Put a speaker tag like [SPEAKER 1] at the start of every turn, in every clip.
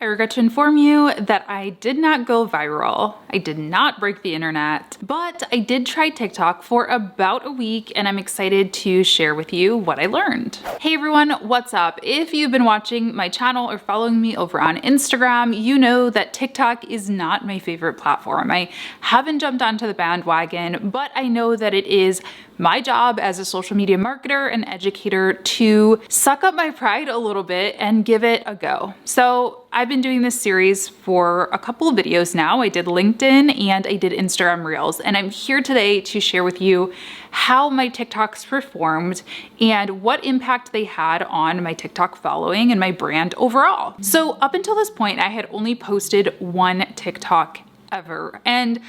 [SPEAKER 1] I regret to inform you that I did not go viral. I did not break the internet, but I did try TikTok for about a week and I'm excited to share with you what I learned. Hey everyone, what's up? If you've been watching my channel or following me over on Instagram, you know that TikTok is not my favorite platform. I haven't jumped onto the bandwagon, but I know that it is my job as a social media marketer and educator to suck up my pride a little bit and give it a go. So I've been doing this series for a couple of videos now. I did LinkedIn and I did Instagram Reels, and I'm here today to share with you how my TikToks performed and what impact they had on my TikTok following and my brand overall. So up until this point, I had only posted one TikTok ever, and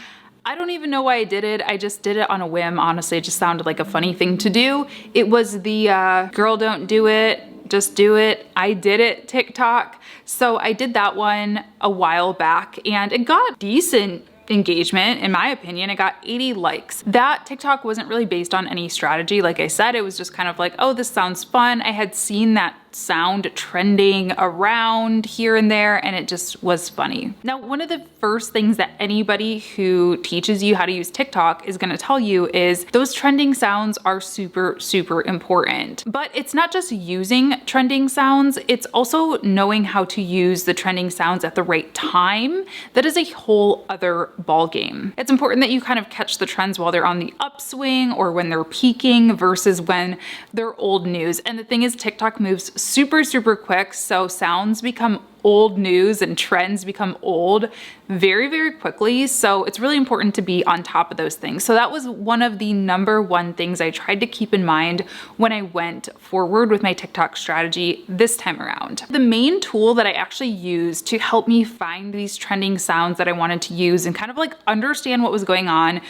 [SPEAKER 1] I don't even know why I did it. I just did it on a whim. Honestly, it just sounded like a funny thing to do. It was the girl don't do it, just do it, I did it TikTok. So I did that one a while back and it got decent engagement. In my opinion, it got 80 likes. That TikTok wasn't really based on any strategy. Like I said, it was just kind of like, oh, this sounds fun. I had seen that sound trending around here and there, and it just was funny. Now, one of the first things that anybody who teaches you how to use TikTok is going to tell you is those trending sounds are super, super important. But it's not just using trending sounds, it's also knowing how to use the trending sounds at the right time. That is a whole other ball game. It's important that you kind of catch the trends while they're on the upswing or when they're peaking versus when they're old news. And the thing is, TikTok moves super, super quick. So sounds become old news and trends become old very, very quickly. So it's really important to be on top of those things. So that was one of the number one things I tried to keep in mind when I went forward with my TikTok strategy this time around. The main tool that I actually used to help me find these trending sounds that I wanted to use and kind of like understand what was going on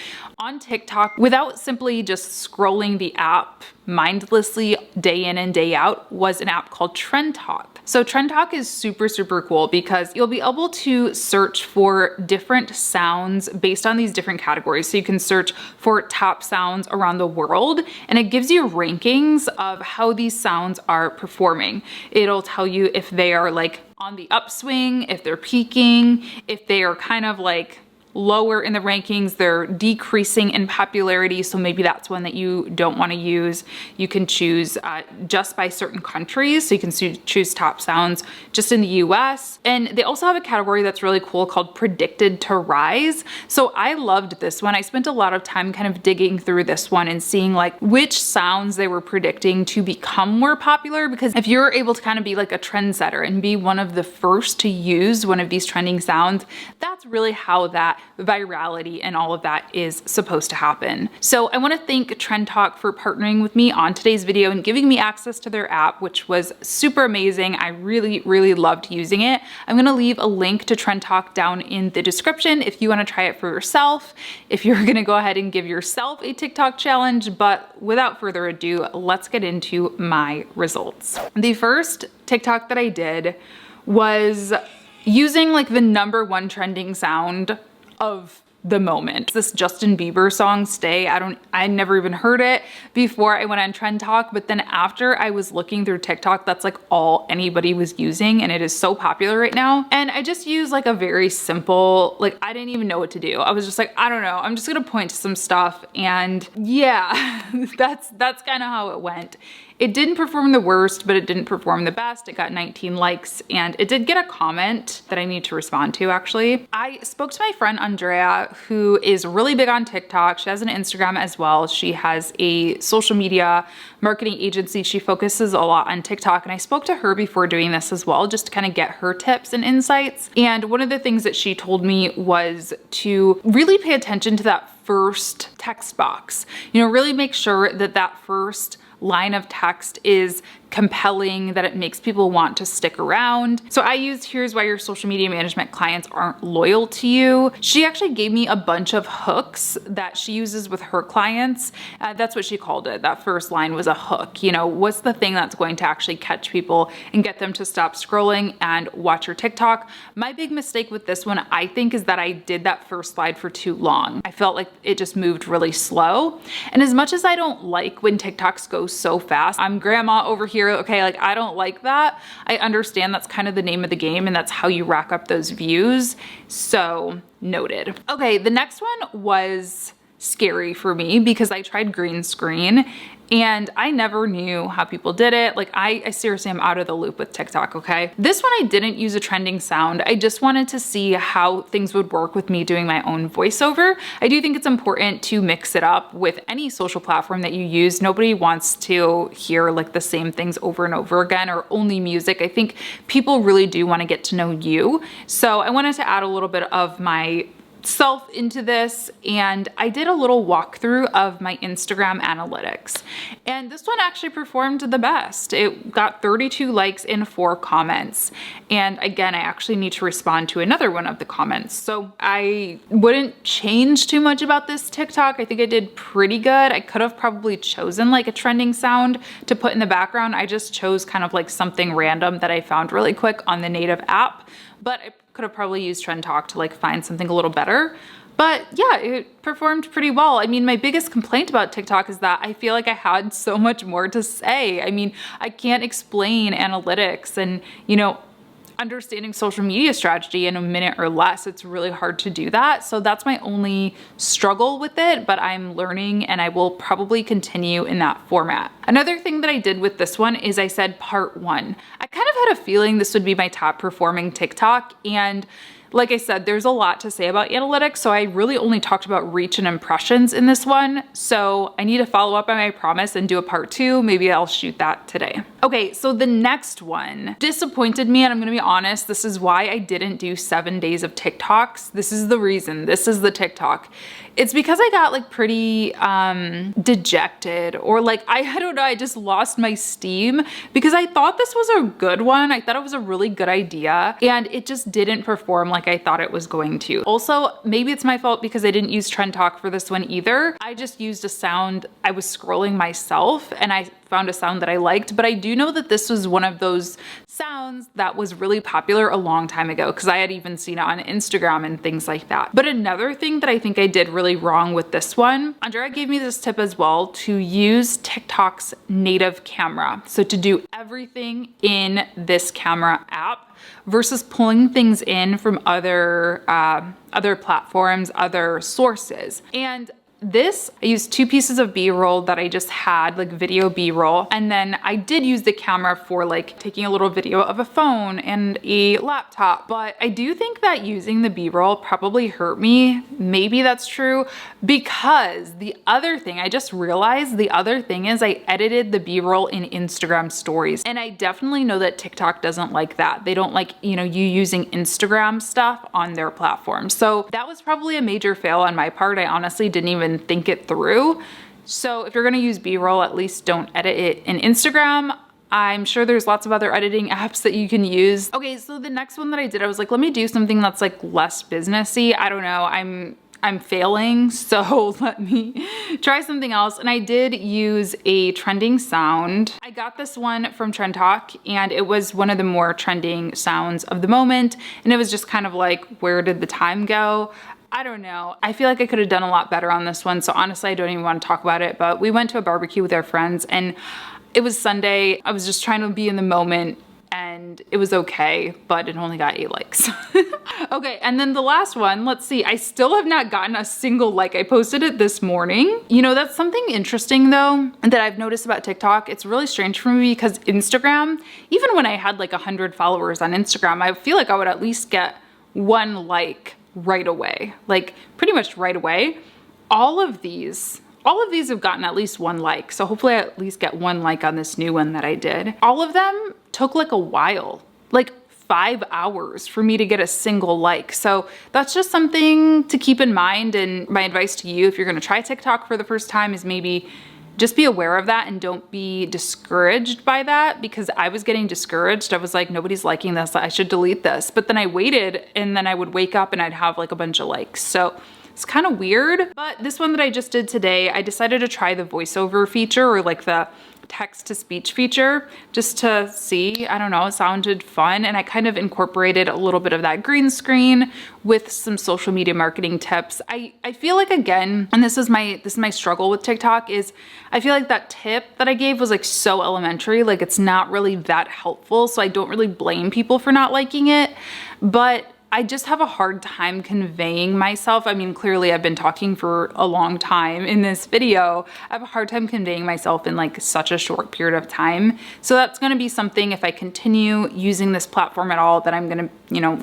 [SPEAKER 1] TikTok without simply just scrolling the app mindlessly day in and day out was an app called TrendTalk. So TrendTalk is super, super cool because you'll be able to search for different sounds based on these different categories. So you can search for top sounds around the world and it gives you rankings of how these sounds are performing. It'll tell you if they are like on the upswing, if they're peaking, if they are kind of like lower in the rankings, they're decreasing in popularity. So maybe that's one that you don't want to use. You can choose just by certain countries. So you can choose top sounds just in the US. And they also have a category that's really cool called predicted to rise. So I loved this one. I spent a lot of time kind of digging through this one and seeing like which sounds they were predicting to become more popular. Because if you're able to kind of be like a trendsetter and be one of the first to use one of these trending sounds, that's really how that virality and all of that is supposed to happen. So I want to thank TrendTalk for partnering with me on today's video and giving me access to their app, which was super amazing. I really, really loved using it. I'm going to leave a link to TrendTalk down in the description if you want to try it for yourself, if you're going to go ahead and give yourself a TikTok challenge. But without further ado, let's get into my results. The first TikTok that I did was using like the number one trending sound of the moment. This Justin Bieber song, Stay. I never even heard it before I went on TrendTalk, but then after I was looking through TikTok, that's like all anybody was using and it is so popular right now. And I just used like a very simple, like I didn't even know what to do. I was just like, I don't know, I'm just gonna point to some stuff and yeah, that's kind of how it went. It didn't perform the worst, but it didn't perform the best. It got 19 likes and it did get a comment that I need to respond to actually. I spoke to my friend Andrea, who is really big on TikTok. She has an Instagram as well. She has a social media marketing agency. She focuses a lot on TikTok and I spoke to her before doing this as well, just to kind of get her tips and insights. And one of the things that she told me was to really pay attention to that first text box. You know, really make sure that that first line of text is compelling, that it makes people want to stick around. So I used here's why your social media management clients aren't loyal to you. She actually gave me a bunch of hooks that she uses with her clients. That's what she called it. That first line was a hook. You know, what's the thing that's going to actually catch people and get them to stop scrolling and watch your TikTok? My big mistake with this one, I think, is that I did that first slide for too long. I felt like it just moved really slow. And as much as I don't like when TikToks go so fast, I'm grandma over here here, okay? Like, I don't like that. I understand that's kind of the name of the game and that's how you rack up those views. So noted. Okay, the next one was scary for me because I tried green screen and I never knew how people did it. Like I seriously am out of the loop with TikTok, okay? This one I didn't use a trending sound. I just wanted to see how things would work with me doing my own voiceover. I do think it's important to mix it up with any social platform that you use. Nobody wants to hear like the same things over and over again or only music. I think people really do want to get to know you. So I wanted to add a little bit of my self into this, and I did a little walkthrough of my Instagram analytics, and this one actually performed the best. It got 32 likes and 4 comments, and again, I actually need to respond to another one of the comments, so I wouldn't change too much about this TikTok. I think I did pretty good. I could have probably chosen like a trending sound to put in the background. I just chose kind of like something random that I found really quick on the native app, but I could have probably used TrendTalk to like find something a little better. But yeah, it performed pretty well. I mean, my biggest complaint about TikTok is that I feel like I had so much more to say. I mean, I can't explain analytics and, you know, understanding social media strategy in a minute or less. It's really hard to do that. So that's my only struggle with it, but I'm learning and I will probably continue in that format. Another thing that I did with this one is I said part 1. I kind of had a feeling this would be my top performing TikTok, and like I said, there's a lot to say about analytics, so I really only talked about reach and impressions in this one. So I need to follow up on my promise and do a part 2. Maybe I'll shoot that today. Okay, so the next one disappointed me, and I'm gonna be honest, this is why I didn't do 7 days of TikToks. This is the reason, this is the TikTok. It's because I got like pretty dejected, or like, I don't know, I just lost my steam because I thought this was a good one. I thought it was a really good idea, and it just didn't perform like I thought it was going to. Also, maybe it's my fault because I didn't use TrendTalk for this one either. I just used a sound. I was scrolling myself and I found a sound that I liked, but I do know that this was one of those sounds that was really popular a long time ago because I had even seen it on Instagram and things like that. But another thing that I think I did really wrong with this one, Andrea gave me this tip as well, to use TikTok's native camera. So to do everything in this camera app versus pulling things in from other platforms, other sources. And this, I used 2 pieces of B-roll that I just had, like video B-roll. And then I did use the camera for like taking a little video of a phone and a laptop. But I do think that using the B-roll probably hurt me. Maybe that's true, because the other thing, I just realized the other thing is I edited the B-roll in Instagram stories. And I definitely know that TikTok doesn't like that. They don't like, you know, you using Instagram stuff on their platform. So that was probably a major fail on my part. I honestly didn't even think it through. So if you're gonna use B-roll, at least don't edit it in Instagram. I'm sure there's lots of other editing apps that you can use. Okay, so the next one that I did, I was like, let me do something that's like less businessy. I don't know, I'm failing, so let me try something else. And I did use a trending sound. I got this one from TrendTalk, and it was one of the more trending sounds of the moment. And it was just kind of like, where did the time go? I don't know. I feel like I could have done a lot better on this one. So honestly, I don't even want to talk about it, but we went to a barbecue with our friends and it was Sunday. I was just trying to be in the moment and it was okay, but it only got 8 likes. Okay, and then the last one, let's see. I still have not gotten a single like. I posted it this morning. You know, that's something interesting though that I've noticed about TikTok. It's really strange for me because Instagram, even when I had like 100 followers on Instagram, I feel like I would at least get 1 like right away, like pretty much right away. All of these have gotten at least 1 like. So hopefully I at least get 1 like on this new one that I did. All of them took like a while, like 5 hours for me to get a single like. So that's just something to keep in mind. And my advice to you, if you're gonna try TikTok for the first time, is maybe just be aware of that and don't be discouraged by that, because I was getting discouraged. I was like, nobody's liking this, I should delete this. But then I waited and then I would wake up and I'd have like a bunch of likes. So it's kind of weird. But this one that I just did today, I decided to try the voiceover feature, or like the text to speech feature just to see. I don't know, it sounded fun, and I kind of incorporated a little bit of that green screen with some social media marketing tips. I feel like, again, and this is my struggle with TikTok, is I feel like that tip that I gave was like so elementary, like it's not really that helpful, so I don't really blame people for not liking it, but I just have a hard time conveying myself. I mean, clearly I've been talking for a long time in this video. I have a hard time conveying myself in like such a short period of time. So that's gonna be something, if I continue using this platform at all, that I'm gonna,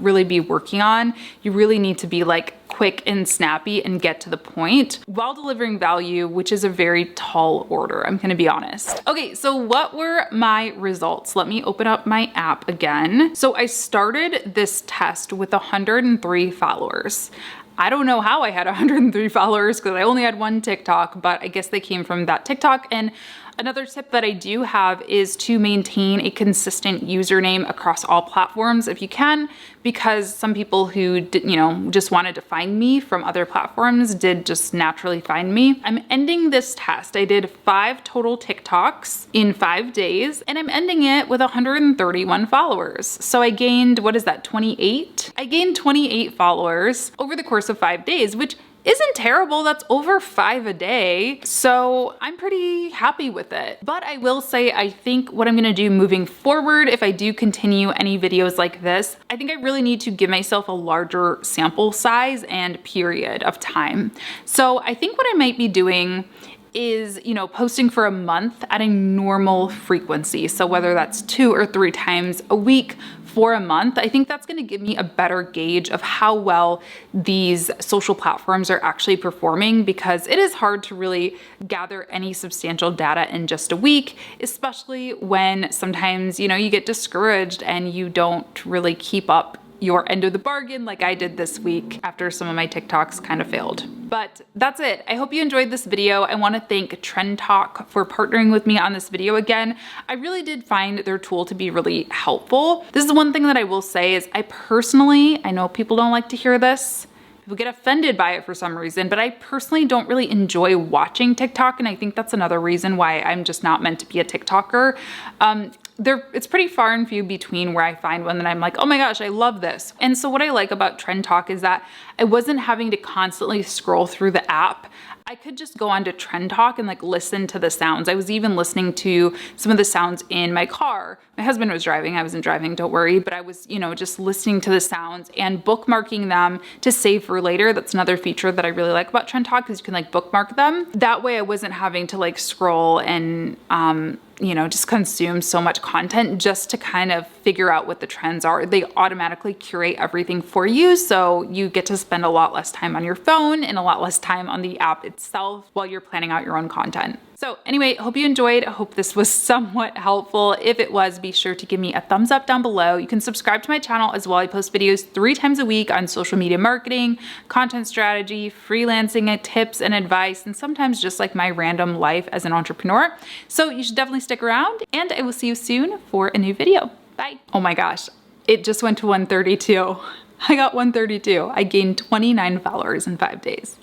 [SPEAKER 1] really be working on. You really need to be like quick and snappy and get to the point while delivering value, which is a very tall order, I'm gonna be honest. Okay, so what were my results? Let me open up my app again. So I started this test with 103 followers. I don't know how I had 103 followers because I only had one TikTok, but I guess they came from that TikTok. And another tip that I do have is to maintain a consistent username across all platforms if you can, because some people who just wanted to find me from other platforms did just naturally find me. I'm ending this test. I did 5 total TikToks in 5 days, and I'm ending it with 131 followers. So I gained, what is that, 28? I gained 28 followers over the course of 5 days, which isn't terrible. That's over 5 a day. So I'm pretty happy with it. But I will say, I think what I'm gonna do moving forward, if I do continue any videos like this, I think I really need to give myself a larger sample size and period of time. So I think what I might be doing is, posting for a month at a normal frequency. So whether that's 2 or 3 times a week for a month, I think that's gonna give me a better gauge of how well these social platforms are actually performing, because it is hard to really gather any substantial data in just a week, especially when sometimes, you get discouraged and you don't really keep up your end of the bargain like I did this week after some of my TikToks kind of failed. But that's it. I hope you enjoyed this video. I want to thank TrendTalk for partnering with me on this video again. I really did find their tool to be really helpful. This is one thing that I will say is I know people don't like to hear this, people get offended by it for some reason, but I personally don't really enjoy watching TikTok, and I think that's another reason why I'm just not meant to be a TikToker. It's pretty far and few between where I find one that I'm like, oh my gosh, I love this. And so what I like about TrendTalk is that I wasn't having to constantly scroll through the app. I could just go onto TrendTalk and like listen to the sounds. I was even listening to some of the sounds in my car. My husband was driving, I wasn't driving, don't worry, but I was, just listening to the sounds and bookmarking them to save for later. That's another feature that I really like about TrendTalk, is you can like bookmark them. That way I wasn't having to like scroll and, just consume so much content just to kind of figure out what the trends are. They automatically curate everything for you, so you get to spend a lot less time on your phone and a lot less time on the app itself while you're planning out your own content. So anyway, hope you enjoyed. I hope this was somewhat helpful. If it was, be sure to give me a thumbs up down below. You can subscribe to my channel as well. I post videos 3 times a week on social media marketing, content strategy, freelancing tips and advice, and sometimes just like my random life as an entrepreneur. So you should definitely stick around, and I will see you soon for a new video. Bye. Oh my gosh, it just went to 132. I got 132. I gained 29 followers in 5 days.